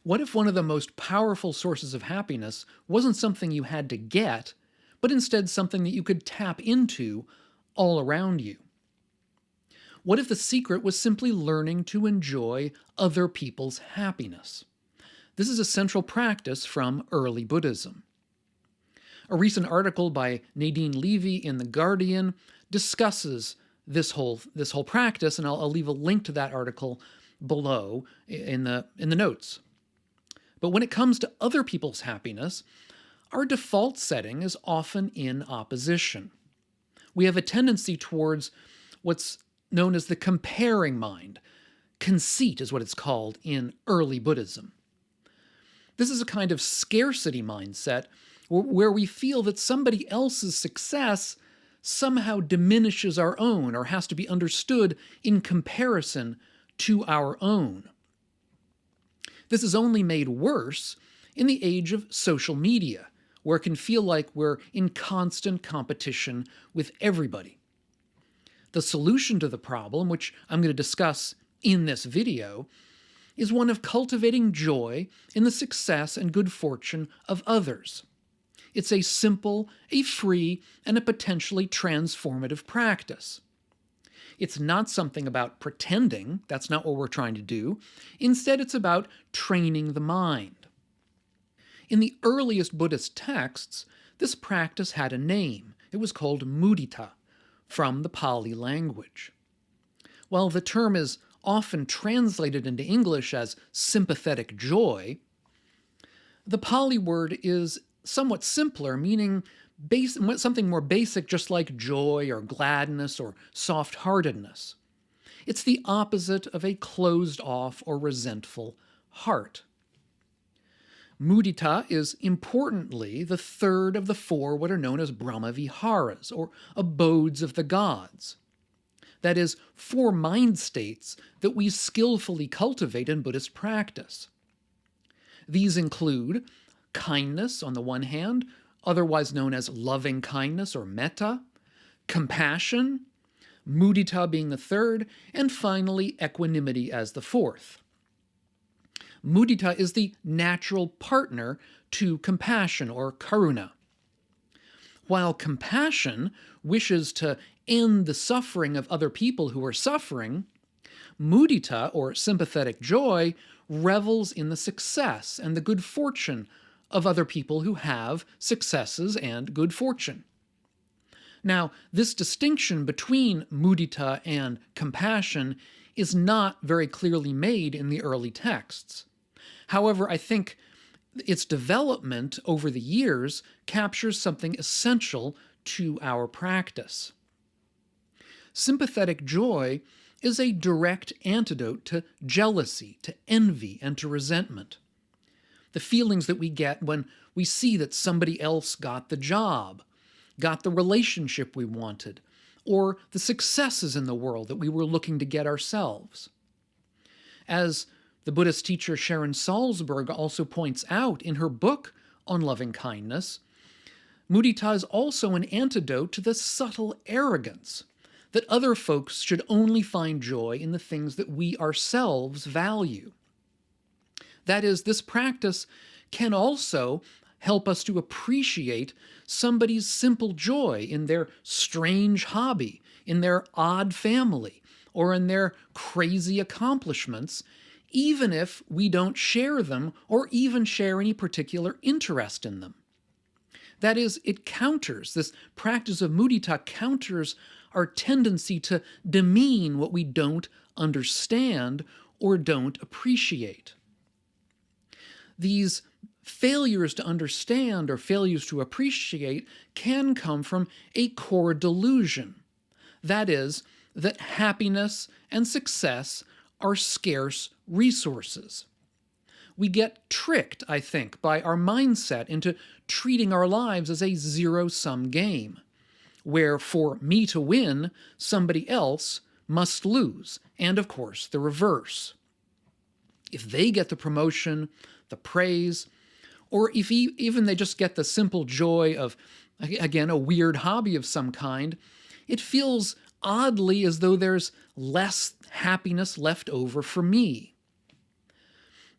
What if one of the most powerful sources of happiness wasn't something you had to get, but instead something that you could tap into all around you? What if the secret was simply learning to enjoy other people's happiness? This is a central practice from early Buddhism. A recent article by Nadine Levy in The Guardian discusses this whole practice, and I'll leave a link to that article below in the notes. But when it comes to other people's happiness, our default setting is often in opposition. We have a tendency towards what's known as the comparing mind. Conceit is what it's called in early Buddhism. This is a kind of scarcity mindset where we feel that somebody else's success somehow diminishes our own or has to be understood in comparison to our own. This is only made worse in the age of social media, where it can feel like we're in constant competition with everybody. The solution to the problem, which I'm going to discuss in this video, is one of cultivating joy in the success and good fortune of others. It's a simple, a free, and a potentially transformative practice. It's not something about pretending. That's not what we're trying to do. Instead, it's about training the mind. In the earliest Buddhist texts, this practice had a name. It was called muditā, from the Pali language. While the term is often translated into English as sympathetic joy, the Pali word is somewhat simpler, meaning something more basic, just like joy or gladness or soft-heartedness. It's the opposite of a closed-off or resentful heart. Muditā is importantly the third of the four what are known as Brahma-viharas, or abodes of the gods. That is, four mind states that we skillfully cultivate in Buddhist practice. These include kindness on the one hand, otherwise known as loving kindness or metta, compassion, muditā being the third, and finally equanimity as the fourth. Muditā is the natural partner to compassion or karuna. While compassion wishes to end the suffering of other people who are suffering, muditā, or sympathetic joy, revels in the success and the good fortune of other people who have successes and good fortune. Now, this distinction between muditā and compassion is not very clearly made in the early texts. However, I think its development over the years captures something essential to our practice. Sympathetic joy is a direct antidote to jealousy, to envy, and to resentment. The feelings that we get when we see that somebody else got the job, got the relationship we wanted, or the successes in the world that we were looking to get ourselves. As the Buddhist teacher Sharon Salzberg also points out in her book on loving kindness, muditā is also an antidote to the subtle arrogance that other folks should only find joy in the things that we ourselves value. That is, this practice can also help us to appreciate somebody's simple joy in their strange hobby, in their odd family, or in their crazy accomplishments, even if we don't share them or even share any particular interest in them. That is, it counters, this practice of muditā counters our tendency to demean what we don't understand or don't appreciate. These failures to understand or failures to appreciate can come from a core delusion. That is, that happiness and success are scarce resources. We get tricked, I think, by our mindset into treating our lives as a zero-sum game, where for me to win, somebody else must lose, and of course the reverse. If they get the promotion, the praise, or if even they just get the simple joy of, again, a weird hobby of some kind, it feels oddly as though there's less happiness left over for me.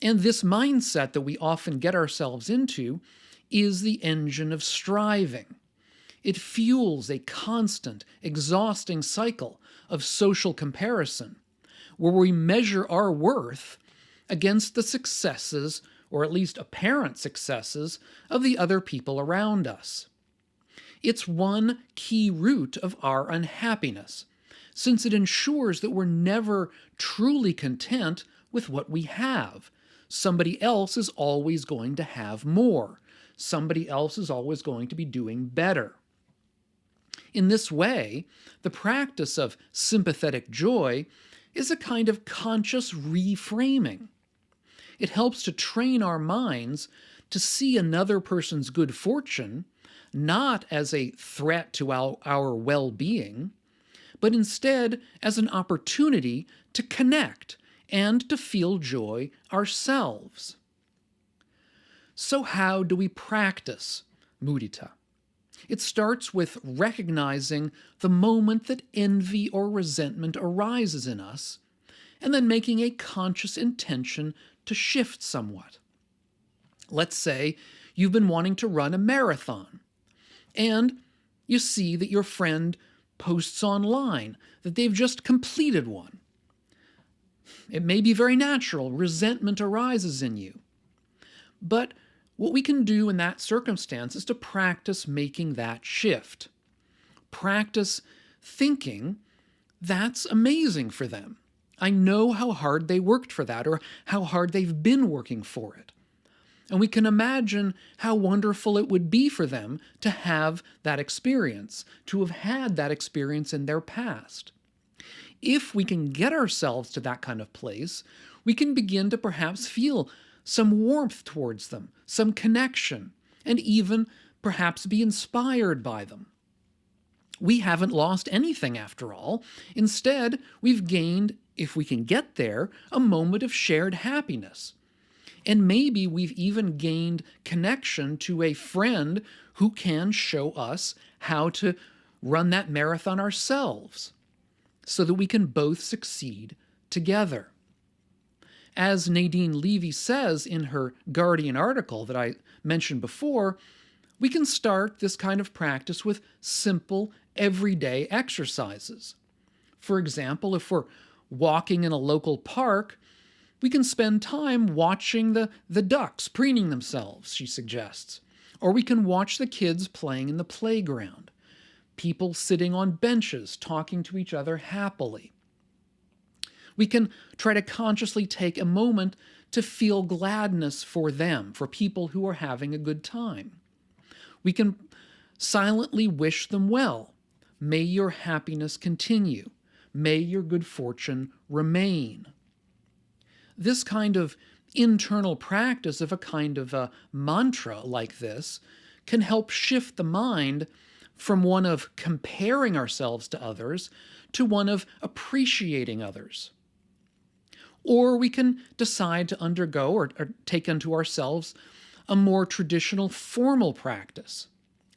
And this mindset that we often get ourselves into is the engine of striving. It fuels a constant, exhausting cycle of social comparison, where we measure our worth against the successes, or at least apparent successes, of the other people around us. It's one key root of our unhappiness, since it ensures that we're never truly content with what we have. Somebody else is always going to have more. Somebody else is always going to be doing better. In this way, the practice of sympathetic joy is a kind of conscious reframing. It helps to train our minds to see another person's good fortune not as a threat to our well-being, but instead as an opportunity to connect and to feel joy ourselves. So how do we practice muditā? It starts with recognizing the moment that envy or resentment arises in us, and then making a conscious intention to shift somewhat. Let's say you've been wanting to run a marathon, and you see that your friend posts online that they've just completed one. It may be very natural. Resentment arises in you. But what we can do in that circumstance is to practice making that shift. Practice thinking, that's amazing for them. I know how hard they worked for that, or how hard they've been working for it. And we can imagine how wonderful it would be for them to have that experience, to have had that experience in their past. If we can get ourselves to that kind of place, we can begin to perhaps feel some warmth towards them, some connection, and even perhaps be inspired by them. We haven't lost anything after all. Instead, we've gained, if we can get there, a moment of shared happiness. And maybe we've even gained connection to a friend who can show us how to run that marathon ourselves, so that we can both succeed together. As Nadine Levy says in her Guardian article that I mentioned before, we can start this kind of practice with simple, everyday exercises. For example, if we're walking in a local park, we can spend time watching the ducks preening themselves, she suggests. Or we can watch the kids playing in the playground, people sitting on benches talking to each other happily. We can try to consciously take a moment to feel gladness for them, for people who are having a good time. We can silently wish them well. May your happiness continue. May your good fortune remain. This kind of internal practice of a kind of a mantra like this can help shift the mind from one of comparing ourselves to others to one of appreciating others. Or we can decide to undergo or take unto ourselves a more traditional formal practice.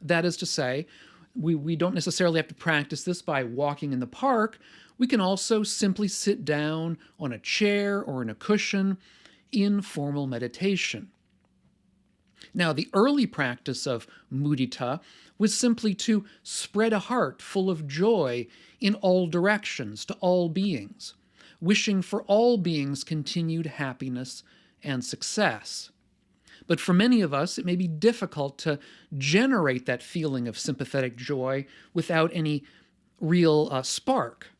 That is to say, we don't necessarily have to practice this by walking in the park. We can also simply sit down on a chair or in a cushion in formal meditation. Now, the early practice of muditā was simply to spread a heart full of joy in all directions to all beings, wishing for all beings continued happiness and success. But for many of us, it may be difficult to generate that feeling of sympathetic joy without any real spark.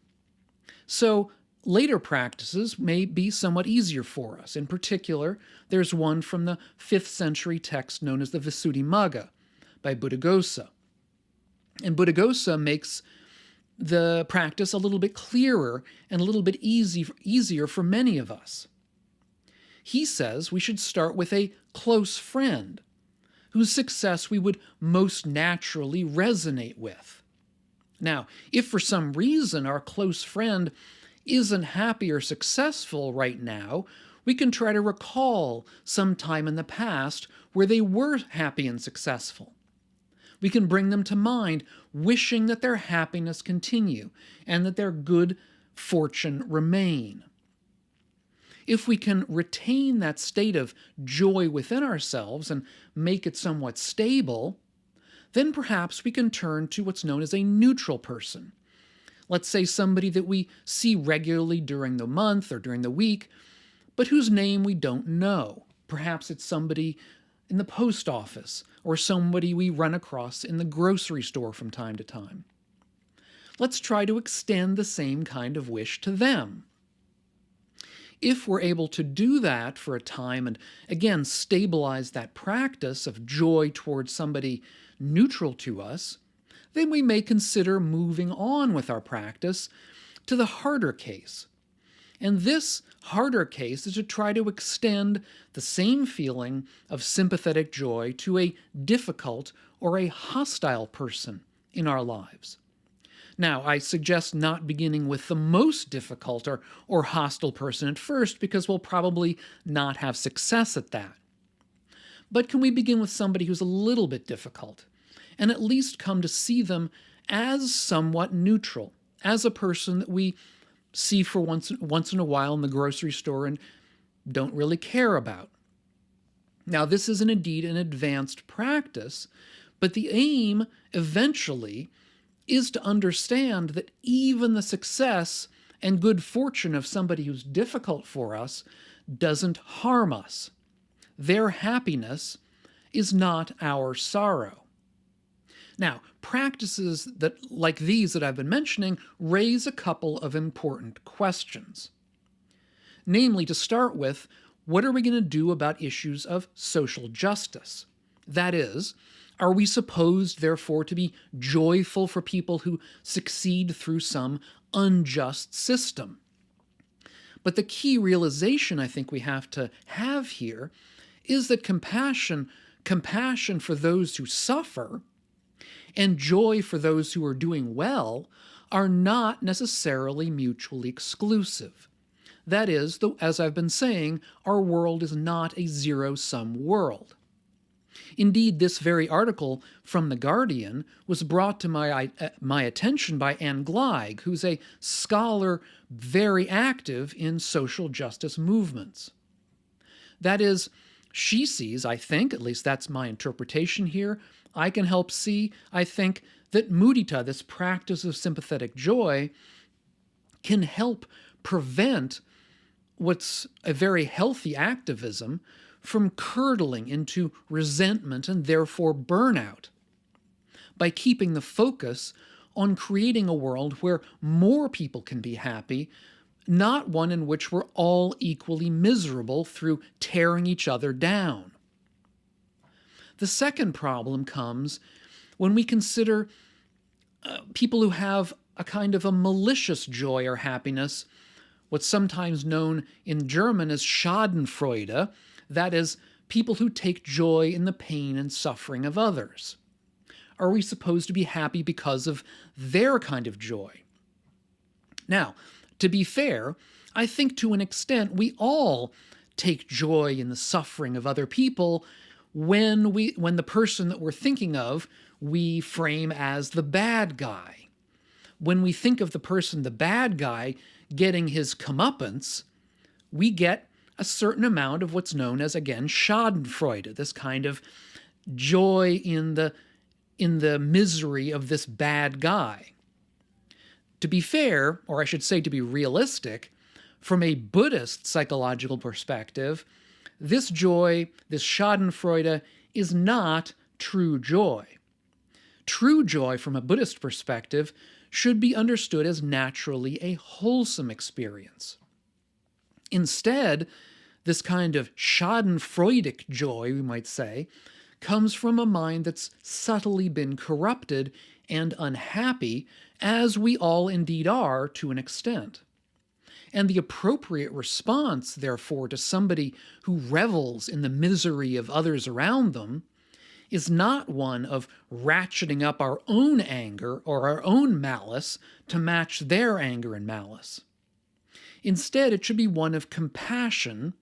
So later practices may be somewhat easier for us. In particular, there's one from the 5th century text known as the Visuddhimagga by Buddhaghosa. And Buddhaghosa makes the practice a little bit clearer and a little bit easier for many of us. He says we should start with a close friend whose success we would most naturally resonate with. Now, if for some reason our close friend isn't happy or successful right now, we can try to recall some time in the past where they were happy and successful. We can bring them to mind, wishing that their happiness continue and that their good fortune remain. If we can retain that state of joy within ourselves and make it somewhat stable, then perhaps we can turn to what's known as a neutral person. Let's say somebody that we see regularly during the month or during the week, but whose name we don't know. Perhaps it's somebody in the post office or somebody we run across in the grocery store from time to time. Let's try to extend the same kind of wish to them. If we're able to do that for a time and, again, stabilize that practice of joy towards somebody neutral to us, then we may consider moving on with our practice to the harder case. And this harder case is to try to extend the same feeling of sympathetic joy to a difficult or a hostile person in our lives. Now, I suggest not beginning with the most difficult or hostile person at first, because we'll probably not have success at that. But can we begin with somebody who's a little bit difficult, and at least come to see them as somewhat neutral, as a person that we see for once in a while in the grocery store and don't really care about? Now, this is indeed an advanced practice, but the aim eventually is to understand that even the success and good fortune of somebody who's difficult for us doesn't harm us. Their happiness is not our sorrow. Now, practices like these that I've been mentioning raise a couple of important questions. Namely, to start with, what are we going to do about issues of social justice? That is, are we supposed, therefore, to be joyful for people who succeed through some unjust system? But the key realization I think we have to have here is that compassion for those who suffer and joy for those who are doing well are not necessarily mutually exclusive. That is, as I've been saying, our world is not a zero-sum world. Indeed, this very article from The Guardian was brought to my attention by Anne Gleig, who's a scholar very active in social justice movements. That is, she sees, I think, at least that's my interpretation here, I can help see, I think, that muditā, this practice of sympathetic joy, can help prevent what's a very healthy activism from curdling into resentment and therefore burnout, by keeping the focus on creating a world where more people can be happy, not one in which we're all equally miserable through tearing each other down. The second problem comes when we consider people who have a kind of a malicious joy or happiness, what's sometimes known in German as Schadenfreude, that is, people who take joy in the pain and suffering of others. Are we supposed to be happy because of their kind of joy? Now, to be fair, I think to an extent we all take joy in the suffering of other people when the person that we're thinking of we frame as the bad guy. When we think of the person, the bad guy, getting his comeuppance, we get a certain amount of what's known as, again, Schadenfreude, this kind of joy in the misery of this bad guy. To be fair, or I should say to be realistic, from a Buddhist psychological perspective, this joy, this Schadenfreude, is not true joy. True joy from a Buddhist perspective should be understood as naturally a wholesome experience. Instead, this kind of Schadenfreudic joy, we might say, comes from a mind that's subtly been corrupted and unhappy, as we all indeed are to an extent. And the appropriate response, therefore, to somebody who revels in the misery of others around them is not one of ratcheting up our own anger or our own malice to match their anger and malice. Instead, it should be one of compassion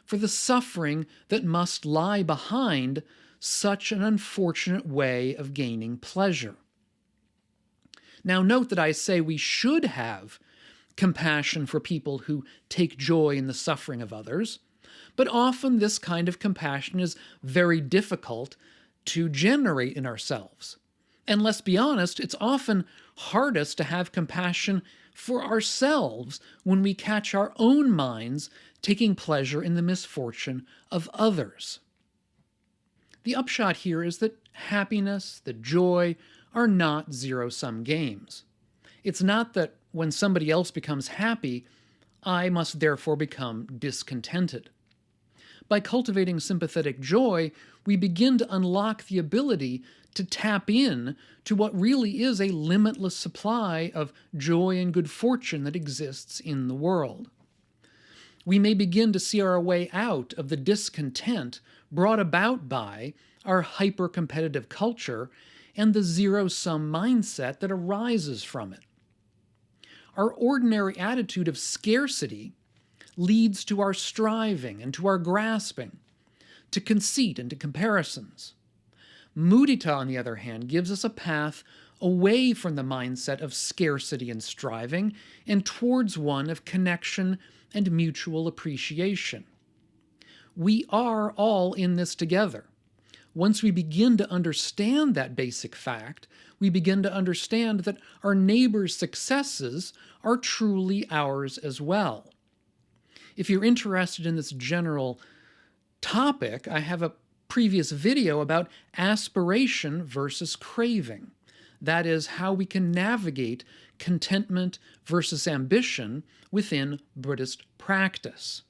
for the suffering that must lie behind such an unfortunate way of gaining pleasure. Now, note that I say we should have compassion for people who take joy in the suffering of others, but often this kind of compassion is very difficult to generate in ourselves. And let's be honest, it's often hardest to have compassion for ourselves when we catch our own minds taking pleasure in the misfortune of others. The upshot here is that happiness, that joy, are not zero-sum games. It's not that when somebody else becomes happy, I must therefore become discontented. By cultivating sympathetic joy, we begin to unlock the ability to tap in to what really is a limitless supply of joy and good fortune that exists in the world. We may begin to see our way out of the discontent brought about by our hyper-competitive culture and the zero-sum mindset that arises from it. Our ordinary attitude of scarcity leads to our striving and to our grasping, to conceit and to comparisons. Muditā, on the other hand, gives us a path away from the mindset of scarcity and striving and towards one of connection and mutual appreciation. We are all in this together. Once we begin to understand that basic fact, we begin to understand that our neighbor's successes are truly ours as well. If you're interested in this general topic, I have a previous video about aspiration versus craving. That is, how we can navigate contentment versus ambition within Buddhist practice.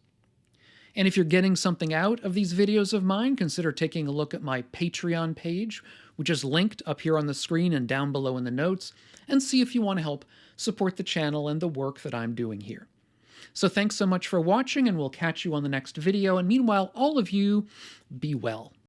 And if you're getting something out of these videos of mine, consider taking a look at my Patreon page, which is linked up here on the screen and down below in the notes, and see if you want to help support the channel and the work that I'm doing here. So thanks so much for watching, and we'll catch you on the next video. And meanwhile, all of you, be well.